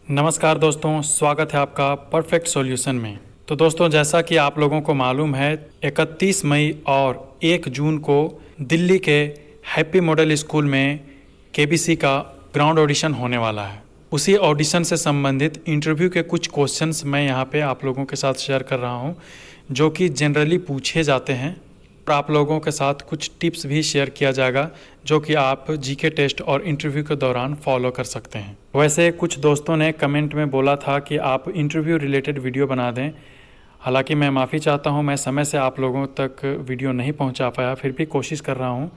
नमस्कार दोस्तों, स्वागत है आपका परफेक्ट सॉल्यूशन में। तो दोस्तों, जैसा कि आप लोगों को मालूम है, 31 मई और 1 जून को दिल्ली के हैप्पी मॉडल स्कूल में केबीसी का ग्राउंड ऑडिशन होने वाला है। उसी ऑडिशन से संबंधित इंटरव्यू के कुछ क्वेश्चंस मैं यहाँ पे आप लोगों के साथ शेयर कर रहा हूँ, जो कि जनरली पूछे जाते हैं। और आप लोगों के साथ कुछ टिप्स भी शेयर किया जाएगा, जो कि आप जीके टेस्ट और इंटरव्यू के दौरान फॉलो कर सकते हैं। वैसे कुछ दोस्तों ने कमेंट में बोला था कि आप इंटरव्यू रिलेटेड वीडियो बना दें। हालांकि मैं माफ़ी चाहता हूं, मैं समय से आप लोगों तक वीडियो नहीं पहुंचा पाया, फिर भी कोशिश कर रहा हूं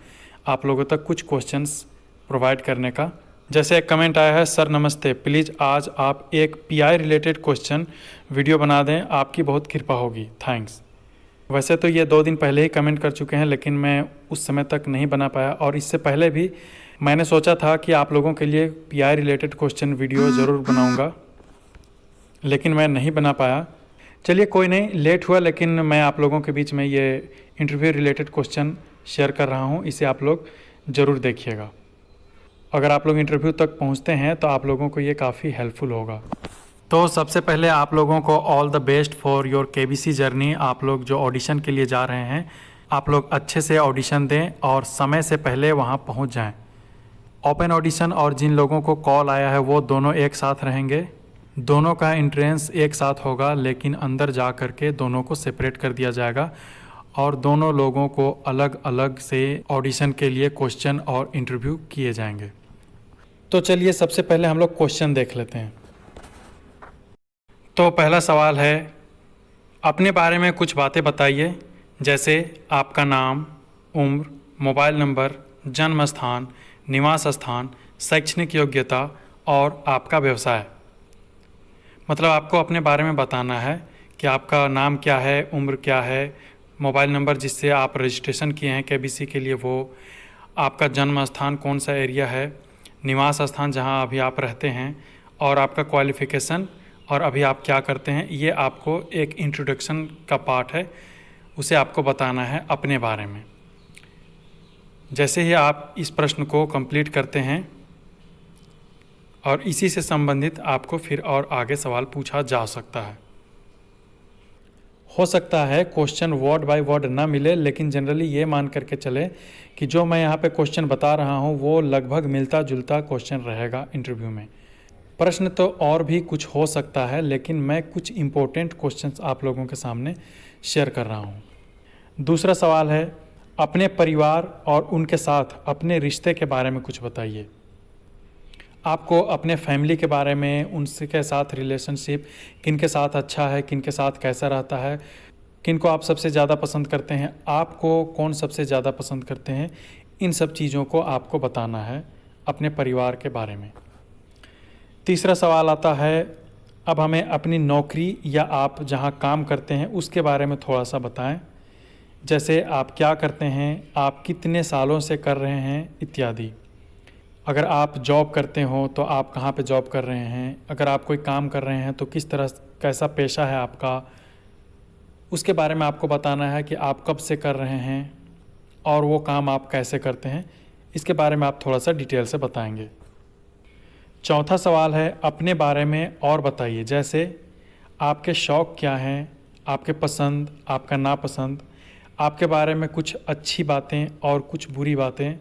आप लोगों तक कुछ क्वेश्चंस प्रोवाइड करने का। जैसे एक कमेंट आया है, सर नमस्ते, प्लीज़ आज आप एक पीआई रिलेटेड क्वेश्चन वीडियो बना दें, आपकी बहुत कृपा होगी, थैंक्स। वैसे तो ये 2 दिन पहले ही कमेंट कर चुके हैं, लेकिन मैं उस समय तक नहीं बना पाया, और इससे पहले भी मैंने सोचा था कि आप लोगों के लिए पीआई रिलेटेड क्वेश्चन वीडियो ज़रूर बनाऊंगा, लेकिन मैं नहीं बना पाया। चलिए कोई नहीं, लेट हुआ, लेकिन मैं आप लोगों के बीच में ये इंटरव्यू रिलेटेड क्वेश्चन शेयर कर रहा हूँ, इसे आप लोग ज़रूर देखिएगा। अगर आप लोग इंटरव्यू तक पहुँचते हैं तो आप लोगों को ये काफ़ी हेल्पफुल होगा। तो सबसे पहले आप लोगों को all the best for your KBC journey. आप लोग जो ऑडिशन के लिए जा रहे हैं, आप लोग अच्छे से ऑडिशन दें और समय से पहले वहां पहुंच जाएं। ओपन ऑडिशन और जिन लोगों को कॉल आया है वो दोनों एक साथ रहेंगे। दोनों का एंट्रेंस एक साथ होगा, लेकिन अंदर जा कर के दोनों को सेपरेट कर दिया जाएगा और दोनों लोगों को अलग अलग से ऑडिशन के लिए क्वेश्चन और इंटरव्यू किए जाएंगे। तो चलिए सबसे पहले हम लोग क्वेश्चन देख लेते हैं। तो पहला सवाल है, अपने बारे में कुछ बातें बताइए, जैसे आपका नाम, उम्र, मोबाइल नंबर, जन्म स्थान, निवास स्थान, शैक्षणिक योग्यता और आपका व्यवसाय। मतलब आपको अपने बारे में बताना है कि आपका नाम क्या है, उम्र क्या है, मोबाइल नंबर जिससे आप रजिस्ट्रेशन किए हैं केबीसी के लिए वो, आपका जन्म स्थान कौन सा एरिया है, निवास स्थान जहां अभी आप रहते हैं, और आपका क्वालिफ़िकेशन और अभी आप क्या करते हैं। ये आपको एक इंट्रोडक्शन का पार्ट है, उसे आपको बताना है अपने बारे में। जैसे ही आप इस प्रश्न को कंप्लीट करते हैं और इसी से संबंधित आपको फिर और आगे सवाल पूछा जा सकता है। हो सकता है क्वेश्चन वर्ड बाय वर्ड ना मिले, लेकिन जनरली ये मान करके चले कि जो मैं यहाँ पे क्वेश्चन बता रहा हूँ वो लगभग मिलता जुलता क्वेश्चन रहेगा इंटरव्यू में। प्रश्न तो और भी कुछ हो सकता है, लेकिन मैं कुछ इम्पोर्टेंट क्वेश्चंस आप लोगों के सामने शेयर कर रहा हूँ। दूसरा सवाल है, अपने परिवार और उनके साथ अपने रिश्ते के बारे में कुछ बताइए। आपको अपने फैमिली के बारे में, उनके साथ रिलेशनशिप किन के साथ अच्छा है, किन के साथ कैसा रहता है, किन को आप सबसे ज़्यादा पसंद करते हैं, आपको कौन सबसे ज़्यादा पसंद करते हैं, इन सब चीज़ों को आपको बताना है अपने परिवार के बारे में। तीसरा सवाल आता है, अब हमें अपनी नौकरी या आप जहां काम करते हैं उसके बारे में थोड़ा सा बताएं। जैसे आप क्या करते हैं, आप कितने सालों से कर रहे हैं, इत्यादि। अगर आप जॉब करते हो तो आप कहां पे जॉब कर रहे हैं, अगर आप कोई काम कर रहे हैं तो किस तरह, कैसा पेशा है आपका, उसके बारे में आपको बताना है कि आप कब से कर रहे हैं और वो काम आप कैसे करते हैं, इसके बारे में आप थोड़ा सा डिटेल से बताएंगे। चौथा सवाल है, अपने बारे में और बताइए, जैसे आपके शौक़ क्या हैं, आपके पसंद, आपका नापसंद, आपके बारे में कुछ अच्छी बातें और कुछ बुरी बातें,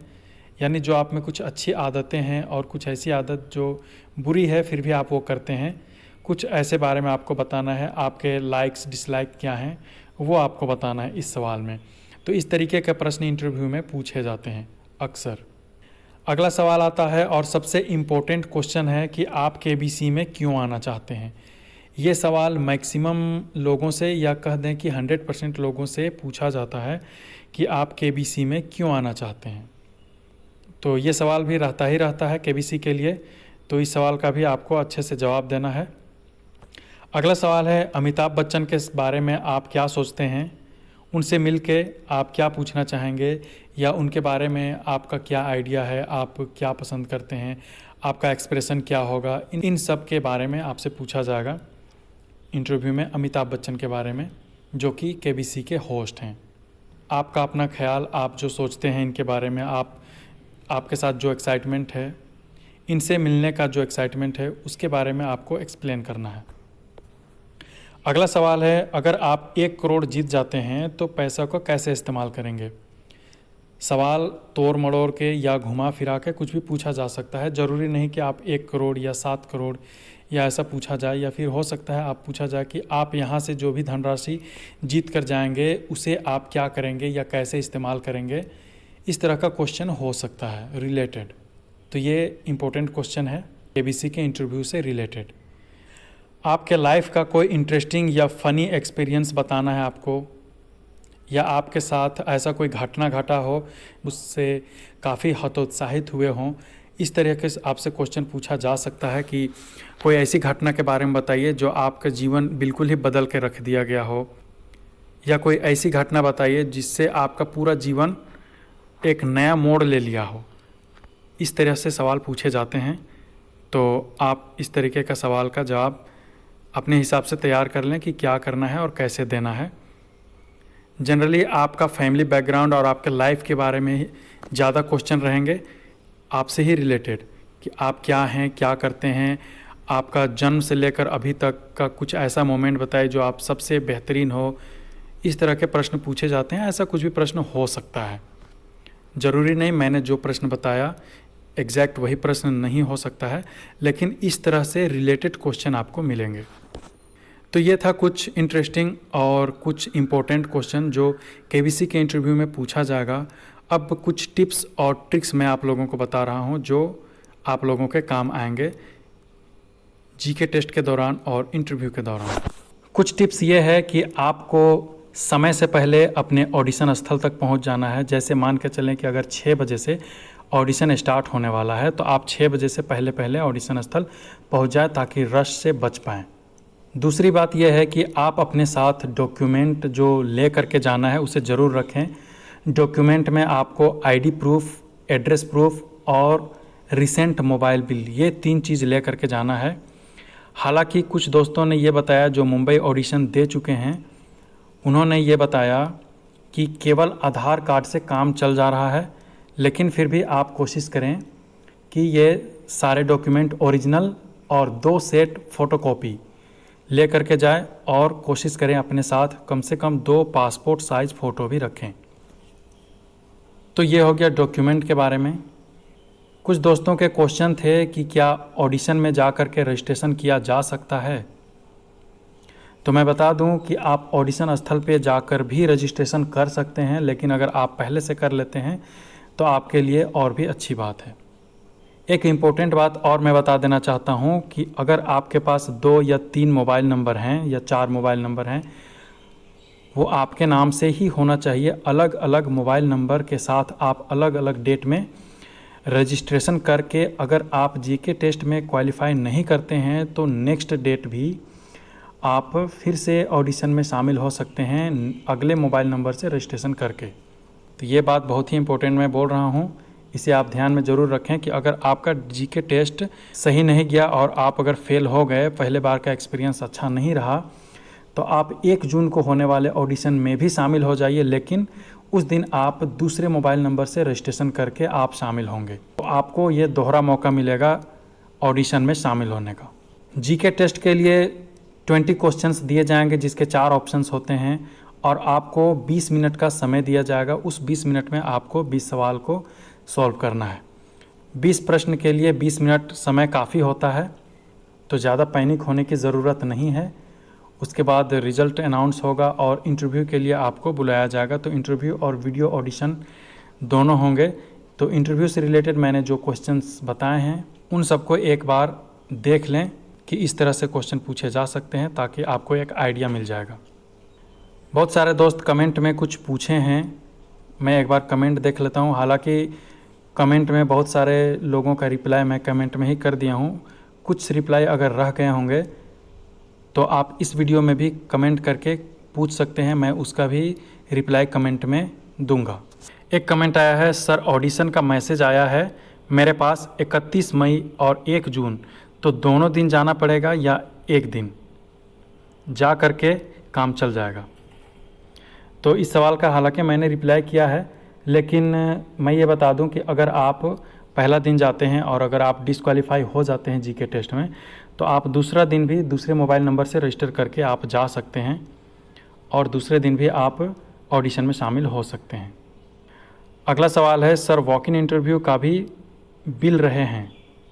यानी जो आप में कुछ अच्छी आदतें हैं और कुछ ऐसी आदत जो बुरी है फिर भी आप वो करते हैं, कुछ ऐसे बारे में आपको बताना है। आपके लाइक्स डिसलाइक क्या हैं वो आपको बताना है इस सवाल में। तो इस तरीके के प्रश्न इंटरव्यू में पूछे जाते हैं अक्सर। अगला सवाल आता है और सबसे इम्पोर्टेंट क्वेश्चन है कि आप केबीसी में क्यों आना चाहते हैं। ये सवाल मैक्सिमम लोगों से, या कह दें कि 100% लोगों से पूछा जाता है कि आप केबीसी में क्यों आना चाहते हैं। तो ये सवाल भी रहता ही रहता है केबीसी के लिए, तो इस सवाल का भी आपको अच्छे से जवाब देना है। अगला सवाल है, अमिताभ बच्चन के बारे में आप क्या सोचते हैं, उनसे मिलके आप क्या पूछना चाहेंगे, या उनके बारे में आपका क्या आइडिया है, आप क्या पसंद करते हैं, आपका एक्सप्रेशन क्या होगा, इन सब के बारे में आपसे पूछा जाएगा इंटरव्यू में अमिताभ बच्चन के बारे में, जो कि केबीसी के होस्ट हैं। आपका अपना ख्याल, आप जो सोचते हैं इनके बारे में, आपके साथ जो एक्साइटमेंट है, इनसे मिलने का जो एक्साइटमेंट है उसके बारे में आपको एक्सप्लेन करना है। अगला सवाल है, अगर आप 1 करोड़ जीत जाते हैं तो पैसा को कैसे इस्तेमाल करेंगे। सवाल तोड़ मड़ोड़ के या घुमा फिरा के कुछ भी पूछा जा सकता है। ज़रूरी नहीं कि आप 1 करोड़ या 7 करोड़ या ऐसा पूछा जाए, या फिर हो सकता है आप पूछा जाए कि आप यहाँ से जो भी धनराशि जीत कर जाएंगे उसे आप क्या करेंगे या कैसे इस्तेमाल करेंगे। इस तरह का क्वेश्चन हो सकता है रिलेटेड। तो ये इम्पोर्टेंट क्वेश्चन है केबीसी के इंटरव्यू से रिलेटेड। आपके लाइफ का कोई इंटरेस्टिंग या फ़नी एक्सपीरियंस बताना है आपको, या आपके साथ ऐसा कोई घटना घटा हो उससे काफ़ी हतोत्साहित हुए हों। इस तरीके से आपसे क्वेश्चन पूछा जा सकता है कि कोई ऐसी घटना के बारे में बताइए जो आपका जीवन बिल्कुल ही बदल के रख दिया गया हो, या कोई ऐसी घटना बताइए जिससे आपका पूरा जीवन एक नया मोड़ ले लिया हो। इस तरह से सवाल पूछे जाते हैं। तो आप इस तरीके का सवाल का जवाब अपने हिसाब से तैयार कर लें कि क्या करना है और कैसे देना है। जनरली आपका फैमिली बैकग्राउंड और आपके लाइफ के बारे में ज़्यादा क्वेश्चन रहेंगे, आपसे ही रिलेटेड, कि आप क्या हैं, क्या करते हैं, आपका जन्म से लेकर अभी तक का कुछ ऐसा मोमेंट बताइए जो आप सबसे बेहतरीन हो। इस तरह के प्रश्न पूछे जाते हैं। ऐसा कुछ भी प्रश्न हो सकता है, ज़रूरी नहीं मैंने जो प्रश्न बताया एग्जैक्ट वही प्रश्न नहीं हो सकता है, लेकिन इस तरह से रिलेटेड क्वेश्चन आपको मिलेंगे। तो ये था कुछ इंटरेस्टिंग और कुछ इम्पोर्टेंट क्वेश्चन जो केबीसी के इंटरव्यू में पूछा जाएगा। अब कुछ टिप्स और ट्रिक्स मैं आप लोगों को बता रहा हूँ जो आप लोगों के काम आएंगे जीके टेस्ट के दौरान और इंटरव्यू के दौरान। कुछ टिप्स ये है कि आपको समय से पहले अपने ऑडिशन स्थल तक पहुँच जाना है। जैसे मान के चलें कि अगर 6 बजे से ऑडिशन स्टार्ट होने वाला है तो आप 6 बजे से पहले पहले ऑडिशन स्थल पहुँच जाए ताकि रश से बच पाएँ। दूसरी बात यह है कि आप अपने साथ डॉक्यूमेंट जो ले करके जाना है उसे ज़रूर रखें। डॉक्यूमेंट में आपको आईडी प्रूफ, एड्रेस प्रूफ और रिसेंट मोबाइल बिल, ये 3 चीज़ ले करके जाना है। हालांकि कुछ दोस्तों ने ये बताया जो मुंबई ऑडिशन दे चुके हैं, उन्होंने ये बताया कि केवल आधार कार्ड से काम चल जा रहा है, लेकिन फिर भी आप कोशिश करें कि ये सारे डॉक्यूमेंट ओरिजिनल और 2 सेट फ़ोटोकॉपी ले करके जाएं, और कोशिश करें अपने साथ कम से कम 2 पासपोर्ट साइज़ फ़ोटो भी रखें। तो ये हो गया डॉक्यूमेंट के बारे में। कुछ दोस्तों के क्वेश्चन थे कि क्या ऑडिशन में जा कर के रजिस्ट्रेशन किया जा सकता है। तो मैं बता दूं कि आप ऑडिशन स्थल पे जाकर भी रजिस्ट्रेशन कर सकते हैं, लेकिन अगर आप पहले से कर लेते हैं तो आपके लिए और भी अच्छी बात है। एक इम्पोर्टेंट बात और मैं बता देना चाहता हूं कि अगर आपके पास 2 या 3 मोबाइल नंबर हैं या 4 मोबाइल नंबर हैं, वो आपके नाम से ही होना चाहिए। अलग अलग मोबाइल नंबर के साथ आप अलग अलग डेट में रजिस्ट्रेशन करके अगर आप जीके टेस्ट में क्वालिफाई नहीं करते हैं तो नेक्स्ट डेट भी आप फिर से ऑडिशन में शामिल हो सकते हैं अगले मोबाइल नंबर से रजिस्ट्रेशन करके। तो ये बात बहुत ही इम्पोर्टेंट मैं बोल रहा हूँ, इसे आप ध्यान में ज़रूर रखें कि अगर आपका जीके टेस्ट सही नहीं गया और आप अगर फेल हो गए, पहले बार का एक्सपीरियंस अच्छा नहीं रहा, तो आप 1 जून को होने वाले ऑडिशन में भी शामिल हो जाइए, लेकिन उस दिन आप दूसरे मोबाइल नंबर से रजिस्ट्रेशन करके आप शामिल होंगे। तो आपको ये दोहरा मौका मिलेगा ऑडिशन में शामिल होने का। जीके टेस्ट के लिए 20 क्वेश्चंस दिए जाएंगे जिसके 4 ऑप्शंस होते हैं, और आपको 20 मिनट का समय दिया जाएगा। उस 20 मिनट में आपको 20 सवाल को सॉल्व करना है। 20 प्रश्न के लिए 20 मिनट समय काफ़ी होता है, तो ज़्यादा पैनिक होने की ज़रूरत नहीं है। उसके बाद रिज़ल्ट अनाउंस होगा और इंटरव्यू के लिए आपको बुलाया जाएगा। तो इंटरव्यू और वीडियो ऑडिशन दोनों होंगे। तो इंटरव्यू से रिलेटेड मैंने जो क्वेश्चंस बताए हैं उन सबको एक बार देख लें कि इस तरह से क्वेश्चन पूछे जा सकते हैं, ताकि आपको एक आइडिया मिल जाएगा। बहुत सारे दोस्त कमेंट में कुछ पूछे हैं, मैं एक बार कमेंट देख लेता हूं। हालांकि कमेंट में बहुत सारे लोगों का रिप्लाई मैं कमेंट में ही कर दिया हूं। कुछ रिप्लाई अगर रह गए होंगे तो आप इस वीडियो में भी कमेंट करके पूछ सकते हैं, मैं उसका भी रिप्लाई कमेंट में दूंगा। एक कमेंट आया है, सर ऑडिशन का मैसेज आया है मेरे पास 31 मई और 1 जून, तो दोनों दिन जाना पड़ेगा या एक दिन जा करके काम चल जाएगा। तो इस सवाल का हालांकि मैंने रिप्लाई किया है, लेकिन मैं ये बता दूं कि अगर आप पहला दिन जाते हैं और अगर आप डिस्क्वालीफाई हो जाते हैं जीके टेस्ट में, तो आप दूसरा दिन भी दूसरे मोबाइल नंबर से रजिस्टर करके आप जा सकते हैं और दूसरे दिन भी आप ऑडिशन में शामिल हो सकते हैं। अगला सवाल है, सर वॉक इन इंटरव्यू का भी बिल रहे हैं,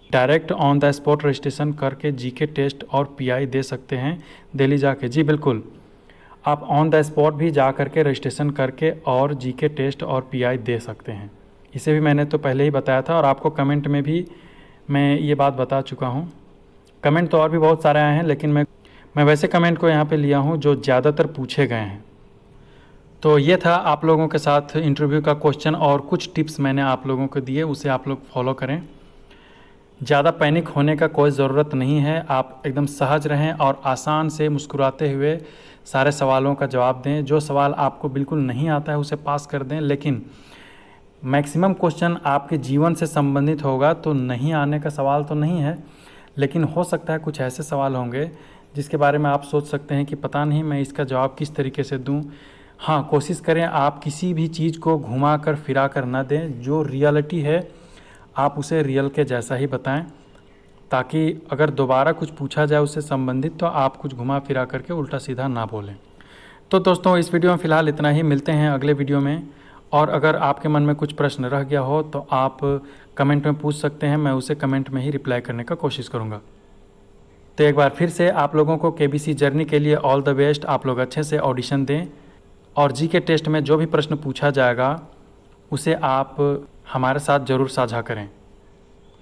direct on the spot registration करके जीके टेस्ट और पीआई दे सकते हैं दिल्ली जाके? जी बिल्कुल, आप ऑन द स्पॉट भी जा करके रजिस्ट्रेशन करके और जीके टेस्ट और पीआई दे सकते हैं। इसे भी मैंने तो पहले ही बताया था और आपको कमेंट में भी मैं ये बात बता चुका हूँ। कमेंट तो और भी बहुत सारे आए हैं, लेकिन मैं वैसे कमेंट को यहाँ पे लिया हूँ जो ज़्यादातर पूछे गए हैं। तो ये था आप लोगों के साथ इंटरव्यू का क्वेश्चन और कुछ टिप्स मैंने आप लोगों को दिए, उसे आप लोग फॉलो करें। ज़्यादा पैनिक होने का कोई ज़रूरत नहीं है, आप एकदम सहज रहें और आसान से मुस्कुराते हुए सारे सवालों का जवाब दें। जो सवाल आपको बिल्कुल नहीं आता है उसे पास कर दें, लेकिन मैक्सिमम क्वेश्चन आपके जीवन से संबंधित होगा, तो नहीं आने का सवाल तो नहीं है, लेकिन हो सकता है कुछ ऐसे सवाल होंगे जिसके बारे में आप सोच सकते हैं कि पता नहीं मैं इसका जवाब किस तरीके से दूं। हाँ, कोशिश करें आप किसी भी चीज़ को घुमा कर फिरा कर ना दें, जो रियलिटी है आप उसे रियल के जैसा ही बताएं, ताकि अगर दोबारा कुछ पूछा जाए उससे संबंधित तो आप कुछ घुमा फिरा करके उल्टा सीधा ना बोलें। तो दोस्तों इस वीडियो में फ़िलहाल इतना ही, मिलते हैं अगले वीडियो में। और अगर आपके मन में कुछ प्रश्न रह गया हो तो आप कमेंट में पूछ सकते हैं, मैं उसे कमेंट में ही रिप्लाई करने का कोशिश करूँगा। तो एक बार फिर से आप लोगों को केबीसी जर्नी के लिए ऑल द बेस्ट। आप लोग अच्छे से ऑडिशन दें और जीके टेस्ट में जो भी प्रश्न पूछा जाएगा उसे आप हमारे साथ ज़रूर साझा करें।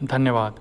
धन्यवाद।